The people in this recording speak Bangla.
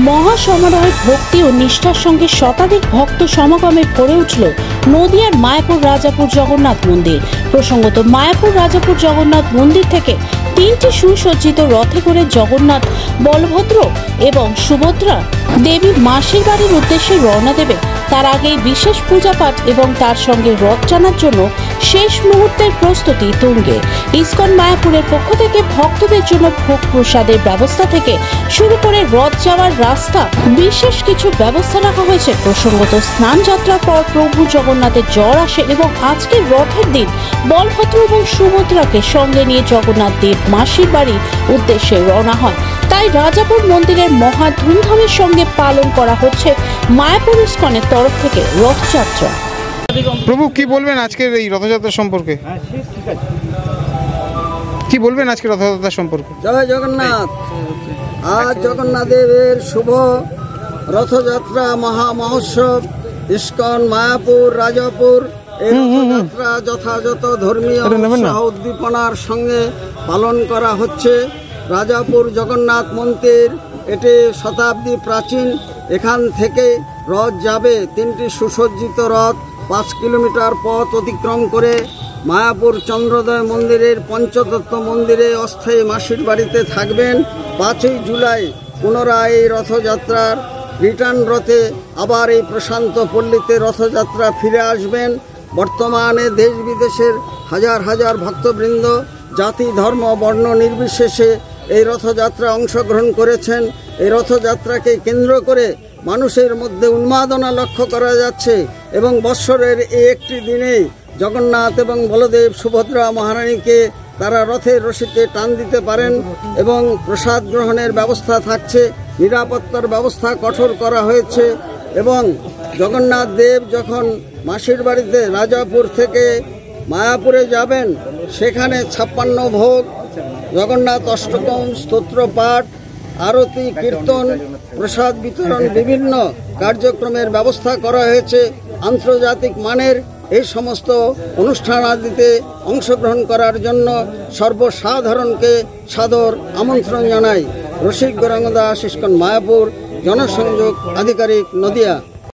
মহাসমারোহে ভক্তি ও নিষ্ঠার সঙ্গে শতাধিক ভক্ত সমাগমে ভরে উঠল নদিয়ার মায়াপুর রাজাপুর জগন্নাথ মন্দির। প্রসঙ্গত, মায়াপুর রাজাপুর জগন্নাথ মন্দির থেকে তিনটি সুসজ্জিত রথে করে জগন্নাথ, বলভদ্র এবং সুভদ্রা দেবী মাসির বাড়ির উদ্দেশ্যে রওনা দেবে। তার আগেই বিশেষ পূজাপাঠ এবং তার সঙ্গে রথ টানার জন্য শেষ মুহূর্তের প্রস্তুতি তুঙ্গে। ইসকন মায়াপুরের পক্ষ থেকে ভক্তদের জন্য ভোগ প্রসাদের ব্যবস্থা থেকে শুরু করে রথ যাওয়ার রাস্তা বিশেষ কিছু ব্যবস্থা রাখা হয়েছে। প্রসঙ্গত, স্নান যাত্রার পর প্রভু জগন্নাথের জ্বর আসে এবং আজকের রথের দিন বলভদ্র এবং সুভদ্রাকে সঙ্গে নিয়ে জগন্নাথ দেব মাসির বাড়ির উদ্দেশ্যে রওনা হয়। তাই রাজাপুর মন্দিরের মহা ধুমধামের সঙ্গে পালন করা হচ্ছে মায়াপুর ইসকনের তরফ থেকে রথযাত্রা। প্রভু, কি বলবেন আজকের এই রথযাত্রা সম্পর্কে? কি বলবেন আজকে রথযাত্রা সম্পর্কে? জয় জগন্নাথ। আজ জগন্নাথ দেবের শুভ রথযাত্রা মহা মহোৎসব ইসকন মায়াপুর রাজাপুর এই রথযাত্রা যথাযথ ধর্মীয় উৎসাহ উদ্দীপনার সঙ্গে পালন করা হচ্ছে। রাজাপুর জগন্নাথ মন্দির এটি শতাব্দী প্রাচীন। এখান থেকে রথ যাবে তিনটি সুসজ্জিত রথ 5 কিলোমিটার পথ অতিক্রম করে মায়াপুর চন্দ্রোদয় মন্দিরের পঞ্চতত্ত্ব মন্দিরে অস্থায়ী মাসির বাড়িতে থাকবেন। 5ই জুলাই পুনরায় এই রথযাত্রার রিটার্ন রথে আবার এই প্রশান্ত পল্লীতে রথযাত্রা ফিরে আসবেন। বর্তমানে দেশ বিদেশের হাজার হাজার ভক্তবৃন্দ জাতি ধর্ম বর্ণ নির্বিশেষে এই রথযাত্রা অংশগ্রহণ করেছেন। এই রথযাত্রাকে কেন্দ্র করে মানুষের মধ্যে উন্মাদনা লক্ষ্য করা যাচ্ছে এবং বৎসরের এই একটি দিনে জগন্নাথ এবং বলদেব সুভদ্রা মহারানীকে তারা রথের রশিতে টান দিতে পারেন এবং প্রসাদ গ্রহণের ব্যবস্থা থাকছে। নিরাপত্তার ব্যবস্থা কঠোর করা হয়েছে এবং জগন্নাথ দেব যখন মাসির বাড়িতে রাজাপুর থেকে মায়াপুরে যাবেন, সেখানে 56 ভোগ, জগন্নাথ অষ্টকম, স্তোত্র পাঠ, আরতি, কীর্তন, প্রসাদ বিতরণ, বিভিন্ন কার্যক্রমের ব্যবস্থা করা হয়েছে। আন্তর্জাতিক মানের এই সমস্ত অনুষ্ঠানাদিতে অংশগ্রহণ করার জন্য সর্বসাধারণকে সাদর আমন্ত্রণ জানাই। রসিক গৌরাঙ্গ দাস, ইসকন মায়াপুর, জনসংযোগ আধিকারিক, নদিয়া।